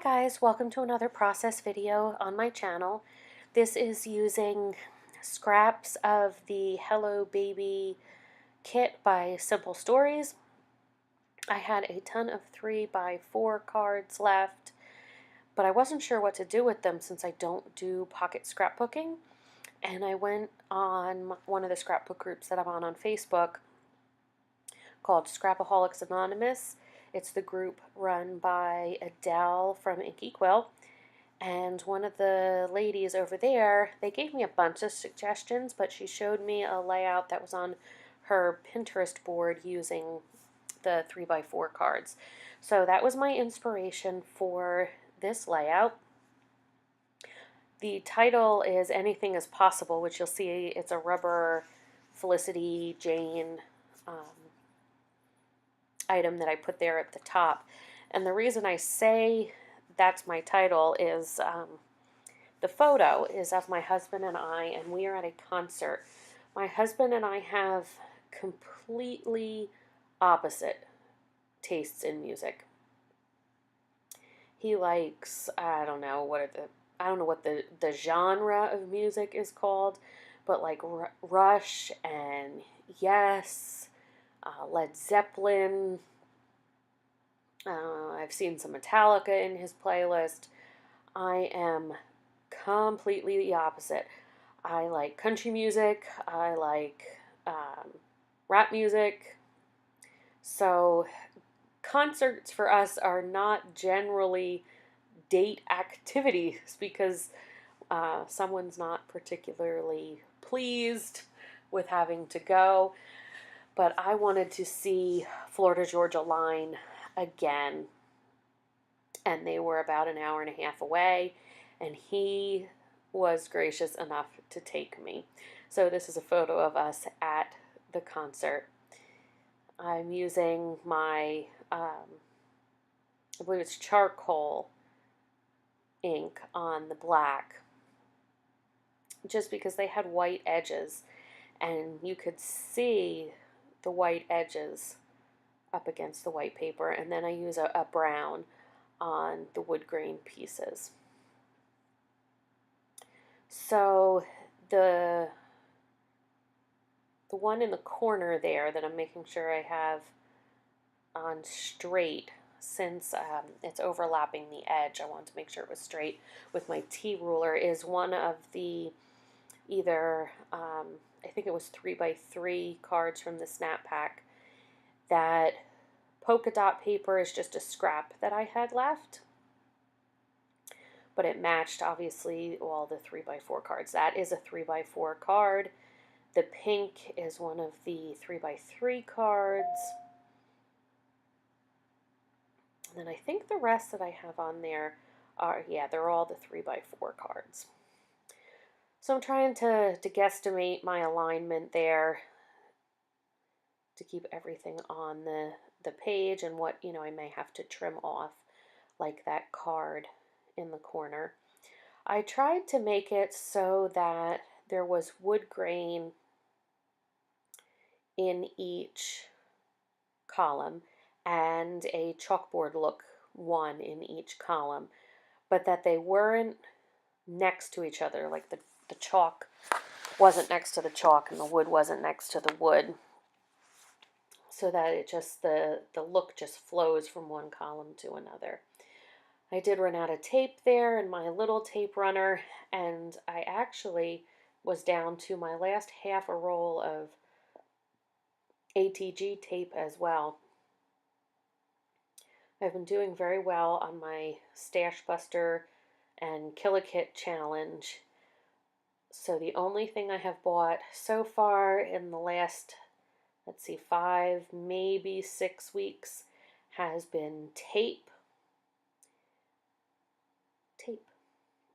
guys, welcome to another process video on my channel. This is using scraps of the Hello Baby kit by Simple Stories. I had a ton of 3x4 cards left, but I wasn't sure what to do with them since I don't do pocket scrapbooking. And I went on one of the scrapbook groups that I'm on Facebook called Scrapaholics Anonymous. It's the group run by Adele from Inky Quill. And one of the ladies over there, they gave me a bunch of suggestions, but she showed me a layout that was on her Pinterest board using the 3x4 cards. So that was my inspiration for this layout. The title is Anything is Possible, which you'll see it's a rubber Felicity Jane item that I put there at the top. And the reason I say that's my title is the photo is of my husband and I, and we are at a concert. My husband and I have completely opposite tastes in music. He likes, I don't know what the genre of music is called, but like Rush and Yes, Led Zeppelin. I've seen some Metallica in his playlist. I am completely the opposite. I like country music. I like rap music. So concerts for us are not generally date activities because someone's not particularly pleased with having to go. But I wanted to see Florida Georgia Line again, and they were about an hour and a half away, and he was gracious enough to take me. So this is a photo of us at the concert. I'm using my, I believe it's charcoal ink on the black, just because they had white edges, and you could see the white edges up against the white paper, and then I use a brown on the wood grain pieces. So the one in the corner there that I'm making sure I have on straight, since it's overlapping the edge, I want to make sure it was straight with my T ruler, is one of the either I think it was 3x3 cards from the Snap Pack. That polka dot paper is just a scrap that I had left, but it matched obviously all the 3x4 cards. That is a 3x4 card. The pink is one of the 3x3 cards. And then I think the rest that I have on there are, yeah, they're all the 3x4 cards. So I'm trying to guesstimate my alignment there to keep everything on the page, and what, I may have to trim off, like that card in the corner. I tried to make it so that there was wood grain in each column and a chalkboard look one in each column, but that they weren't next to each other, like the chalk wasn't next to the chalk and the wood wasn't next to the wood, so that it just, the look just flows from one column to another. I did run out of tape there in my little tape runner, and I actually was down to my last half a roll of ATG tape as well. I've been doing very well on my Stash Buster and Kill-A-Kit challenge. So the only thing I have bought so far in the last, 5, maybe 6 weeks has been tape,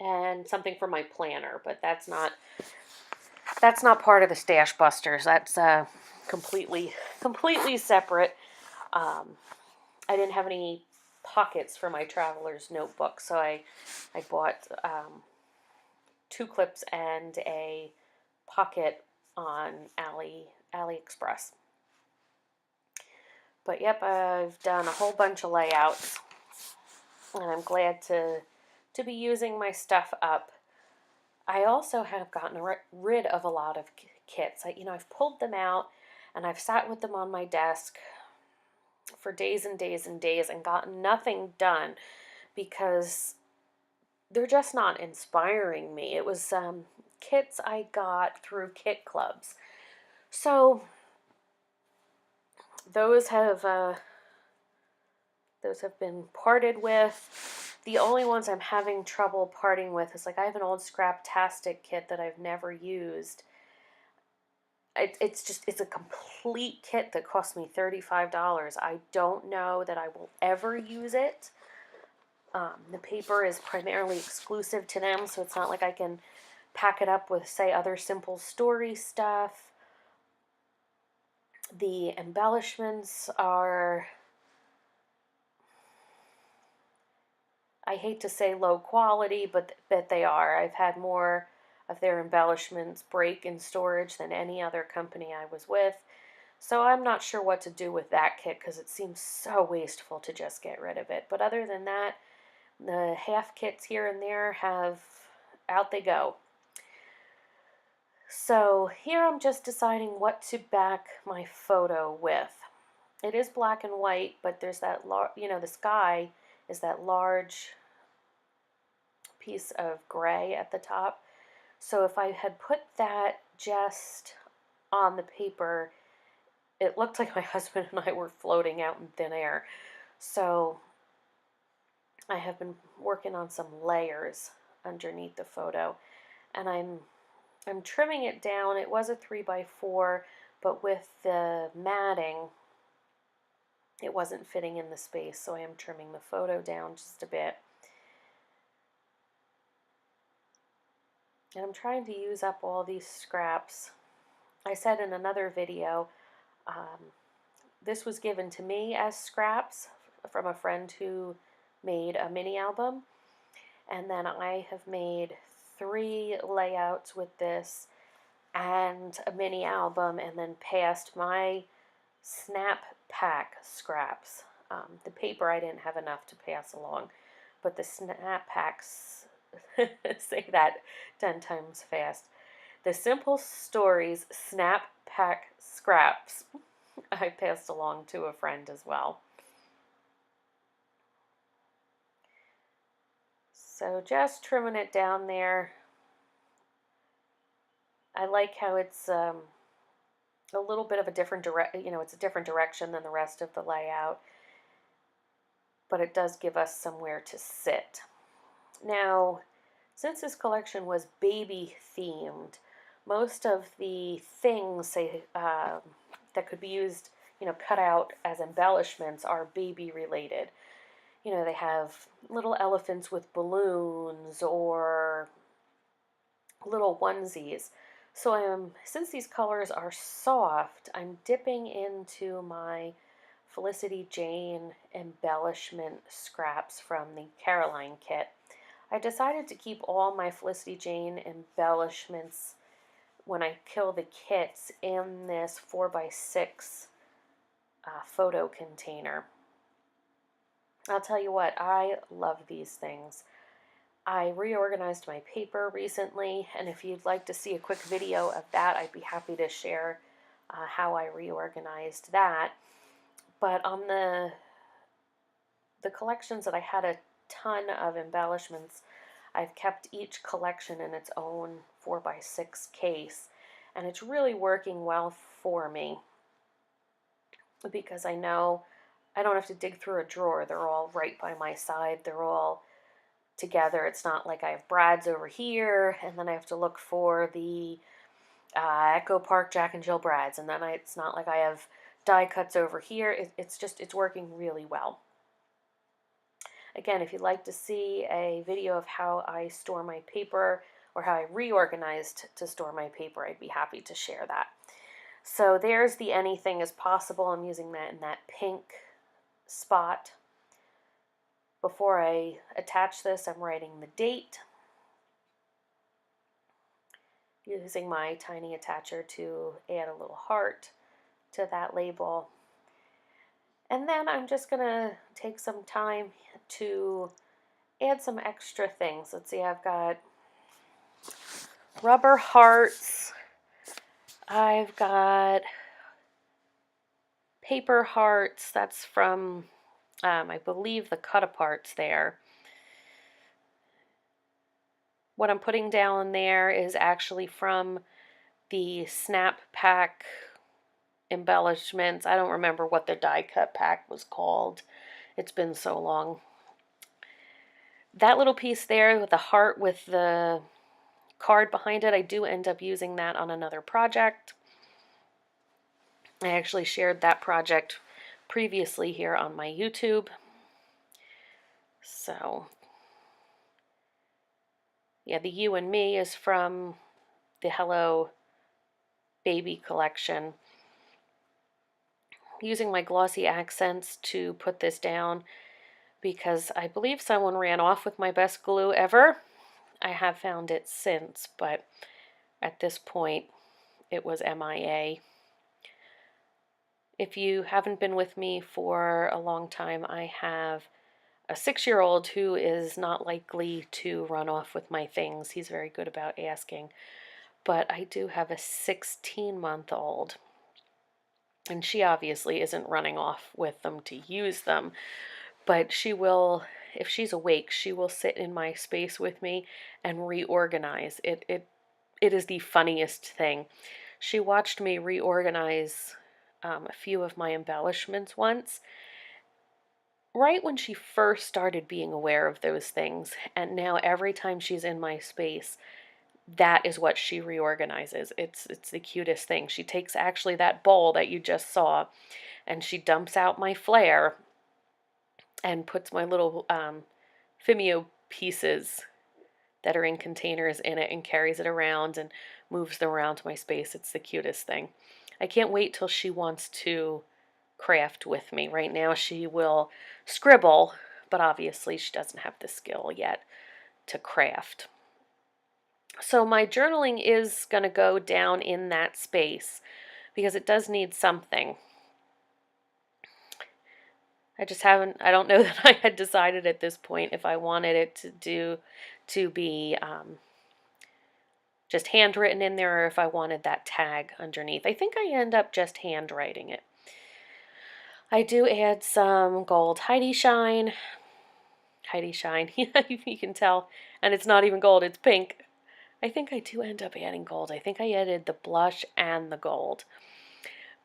and something for my planner, but that's not part of the Stash Busters. That's completely separate. I didn't have any pockets for my traveler's notebook, so I bought 2 clips and a pocket on AliExpress. But yep, I've done a whole bunch of layouts. and I'm glad to be using my stuff up. I also have gotten rid of a lot of kits. I've pulled them out and I've sat with them on my desk for days and days and days and gotten nothing done because they're just not inspiring me. It was kits I got through kit clubs. So those have been parted with. The only ones I'm having trouble parting with is, like, I have an old Scraptastic kit that I've never used. It's a complete kit that cost me $35. I don't know that I will ever use it. The paper is primarily exclusive to them, so it's not like I can pack it up with, say, other simple story stuff. The embellishments are, I hate to say low quality, but they are. I've had more of their embellishments break in storage than any other company I was with. So I'm not sure what to do with that kit because it seems so wasteful to just get rid of it. But other than that, the half kits here and there out they go. So here I'm just deciding what to back my photo with. It is black and white, but there's that, the sky is that large piece of gray at the top. So if I had put that just on the paper, it looked like my husband and I were floating out in thin air. So I have been working on some layers underneath the photo, and I'm trimming it down. It was a 3x4, but with the matting, it wasn't fitting in the space, so I am trimming the photo down just a bit. And I'm trying to use up all these scraps. I said in another video, this was given to me as scraps from a friend who made a mini album. And then I have made 3 layouts with this and a mini album, and then passed my snap pack scraps. The paper I didn't have enough to pass along, but the snap packs, say that 10 times fast. The Simple Stories snap pack scraps I passed along to a friend as well. So just trimming it down there. I like how it's a little bit of a different it's a different direction than the rest of the layout, but it does give us somewhere to sit. Now, since this collection was baby themed, most of the things, say, that could be used, cut out as embellishments are baby related. They have little elephants with balloons or little onesies. So since these colors are soft, I'm dipping into my Felicity Jane embellishment scraps from the Caroline kit. I decided to keep all my Felicity Jane embellishments when I kill the kits in this 4x6 photo container. I'll tell you what, I love these things. I reorganized my paper recently, and if you'd like to see a quick video of that, I'd be happy to share how I reorganized that. But on the collections that I had a ton of embellishments, I've kept each collection in its own 4x6 case, and it's really working well for me because I know I don't have to dig through a drawer. They're all right by my side. They're all together. It's not like I have Brad's over here and then I have to look for the Echo Park Jack and Jill Brad's, and then it's not like I have die cuts over here. It's working really well. Again, if you'd like to see a video of how I store my paper or how I reorganized to store my paper, I'd be happy to share that. So there's the Anything is Possible. I'm using that in that pink spot. Before I attach this, I'm writing the date, using my tiny attacher to add a little heart to that label. And then I'm just going to take some time to add some extra things. Let's see, I've got rubber hearts. I've got paper hearts. That's from, I believe, the cut-aparts there. What I'm putting down there is actually from the Snap Pack embellishments. I don't remember what the die cut pack was called. It's been so long. That little piece there with the heart with the card behind it, I do end up using that on another project. I actually shared that project previously here on my YouTube. So, yeah, the You and Me is from the Hello Baby collection. Using my glossy accents to put this down because I believe someone ran off with my best glue ever. I have found it since, but at this point it was MIA. If you haven't been with me for a long time, I have a 6-year-old who is not likely to run off with my things. He's very good about asking. But I do have a 16-month-old. And she obviously isn't running off with them to use them. But she will, if she's awake, she will sit in my space with me and reorganize. It is the funniest thing. She watched me reorganize a few of my embellishments once, right when she first started being aware of those things, and now every time she's in my space, that is what she reorganizes. It's the cutest thing. She takes actually that bowl that you just saw, and she dumps out my flare and puts my little Fimeo pieces that are in containers in it and carries it around and moves them around to my space. It's the cutest thing. I can't wait till she wants to craft with me. Right now she will scribble, but obviously she doesn't have the skill yet to craft. So my journaling is going to go down in that space because it does need something. I don't know that I had decided at this point if I wanted it to be just handwritten in there or if I wanted that tag underneath. I think I end up just handwriting it. I do add some gold Heidi Shine. Heidi Shine, you can tell. And it's not even gold, it's pink. I think I do end up adding gold. I think I added the blush and the gold.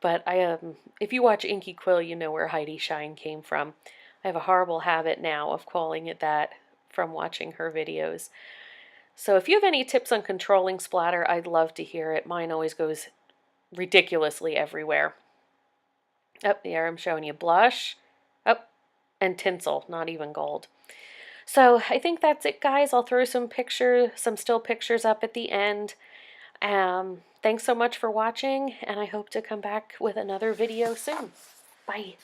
But if you watch Inky Quill, you know where Heidi Shine came from. I have a horrible habit now of calling it that from watching her videos. So if you have any tips on controlling splatter, I'd love to hear it. Mine always goes ridiculously everywhere. Up there, I'm showing you blush, and tinsel, not even gold. So I think that's it, guys. I'll throw some still pictures up at the end. Thanks so much for watching, and I hope to come back with another video soon. Bye.